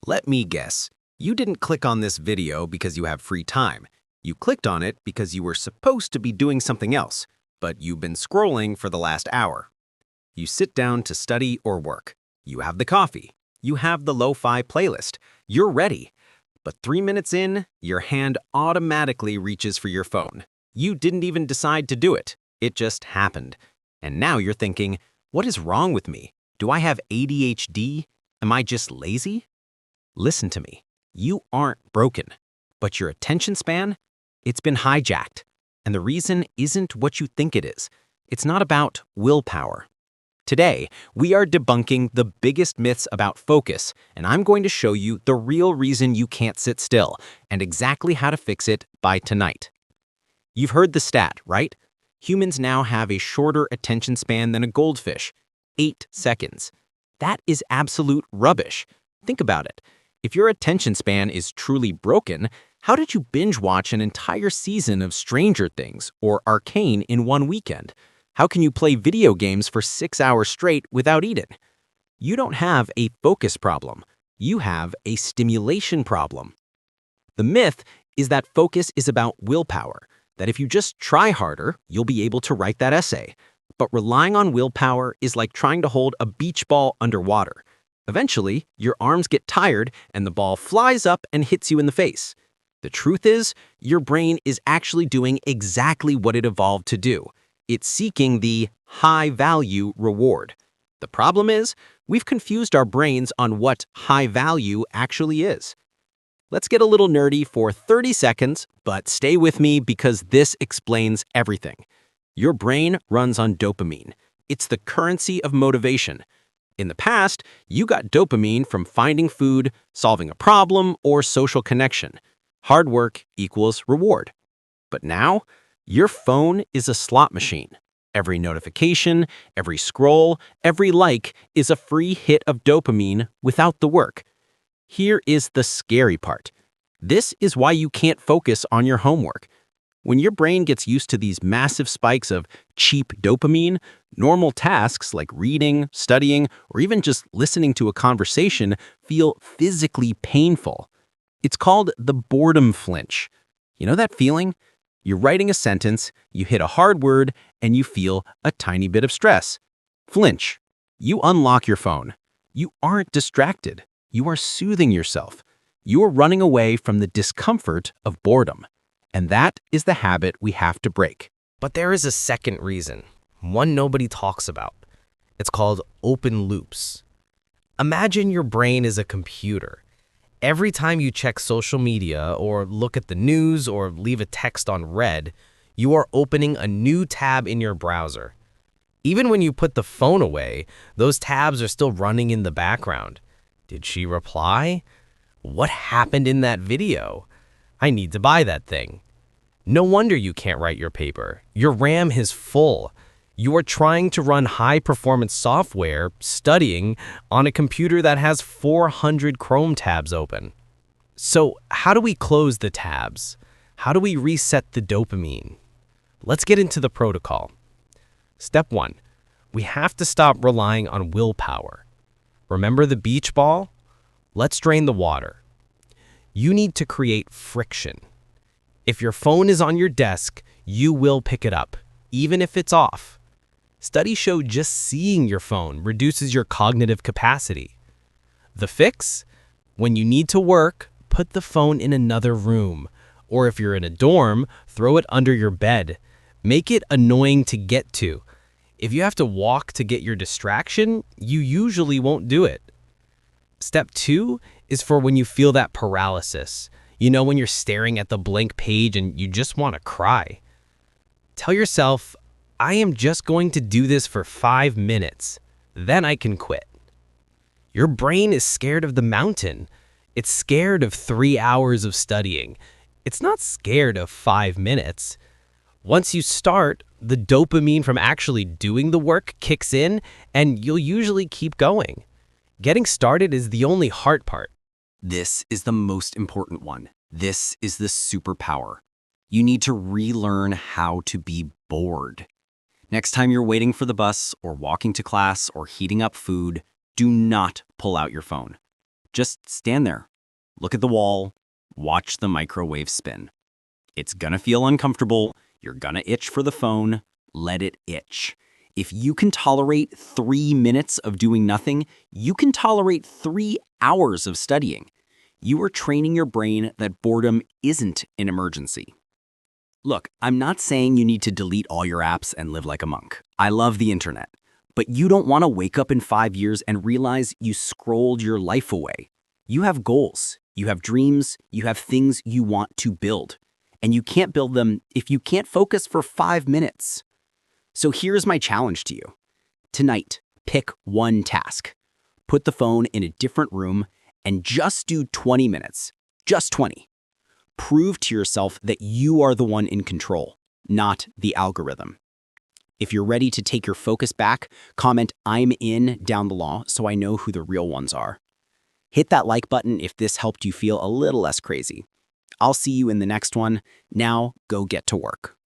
Let me guess. You didn't click on this video because you have free time. You clicked on it because you were supposed to be doing something else, but you've been scrolling for the last hour. You sit down to study or work. You have the coffee. You have the lo-fi playlist. You're ready. But 3 minutes in, your hand automatically reaches for your phone. You didn't even decide to do it. It just happened. And now you're thinking, what is wrong with me? Do I have ADHD? Am I just lazy? Listen to me. You aren't broken, but your attention span, it's been hijacked. And the reason isn't what you think it is. It's not about willpower. Today, we are debunking the biggest myths about focus, and I'm going to show you the real reason you can't sit still and exactly how to fix it by tonight. You've heard the stat, right? Humans now have a shorter attention span than a goldfish, 8 seconds. That is absolute rubbish. Think about it. If your attention span is truly broken, how did you binge watch an entire season of Stranger Things or Arcane in one weekend? How can you play video games for 6 hours straight without eating? You don't have a focus problem. You have a stimulation problem. The myth is that focus is about willpower, that if you just try harder, you'll be able to write that essay. But relying on willpower is like trying to hold a beach ball underwater. Eventually, your arms get tired and the ball flies up and hits you in the face. The truth is, your brain is actually doing exactly what it evolved to do. It's seeking the high-value reward. The problem is, we've confused our brains on what high value actually is. Let's get a little nerdy for 30 seconds, but stay with me because this explains everything. Your brain runs on dopamine. It's the currency of motivation. In the past, you got dopamine from finding food, solving a problem, or social connection. Hard work equals reward. But now, your phone is a slot machine. Every notification, every scroll, every like is a free hit of dopamine without the work. Here is the scary part. This is why you can't focus on your homework. When your brain gets used to these massive spikes of cheap dopamine, normal tasks like reading, studying, or even just listening to a conversation feel physically painful. It's called the boredom flinch. You know that feeling? You're writing a sentence, you hit a hard word, and you feel a tiny bit of stress. Flinch. You unlock your phone. You aren't distracted. You are soothing yourself. You are running away from the discomfort of boredom. And that is the habit we have to break. But there is a second reason, one nobody talks about. It's called open loops. Imagine your brain is a computer. Every time you check social media or look at the news or leave a text on read, you are opening a new tab in your browser. Even when you put the phone away, those tabs are still running in the background. Did she reply? What happened in that video? I need to buy that thing. No wonder you can't write your paper. Your RAM is full. You are trying to run high-performance software, studying, on a computer that has 400 Chrome tabs open. So how do we close the tabs? How do we reset the dopamine? Let's get into the protocol. Step 1. We have to stop relying on willpower. Remember the beach ball? Let's drain the water. You need to create friction. If your phone is on your desk, you will pick it up, even if it's off. Studies show just seeing your phone reduces your cognitive capacity. The fix? When you need to work, put the phone in another room. Or if you're in a dorm, throw it under your bed. Make it annoying to get to. If you have to walk to get your distraction, you usually won't do it. Step 2 is for when you feel that paralysis. You know, when you're staring at the blank page and you just want to cry. Tell yourself, I am just going to do this for 5 minutes. Then I can quit. Your brain is scared of the mountain. It's scared of 3 hours of studying. It's not scared of 5 minutes. Once you start, the dopamine from actually doing the work kicks in and you'll usually keep going. Getting started is the only hard part. This is the most important one. This is the superpower. You need to relearn how to be bored. Next time you're waiting for the bus or walking to class or heating up food, do not pull out your phone. Just stand there, look at the wall, watch the microwave spin. It's gonna feel uncomfortable, you're gonna itch for the phone, let it itch. If you can tolerate 3 minutes of doing nothing, you can tolerate 3 hours of studying. You are training your brain that boredom isn't an emergency. Look, I'm not saying you need to delete all your apps and live like a monk. I love the internet. But you don't want to wake up in 5 years and realize you scrolled your life away. You have goals, you have dreams, you have things you want to build. And you can't build them if you can't focus for 5 minutes. So here's my challenge to you. Tonight, pick one task. Put the phone in a different room and just do 20 minutes. Just 20. Prove to yourself that you are the one in control, not the algorithm. If you're ready to take your focus back, comment "I'm in" down below so I know who the real ones are. Hit that like button if this helped you feel a little less crazy. I'll see you in the next one. Now, go get to work.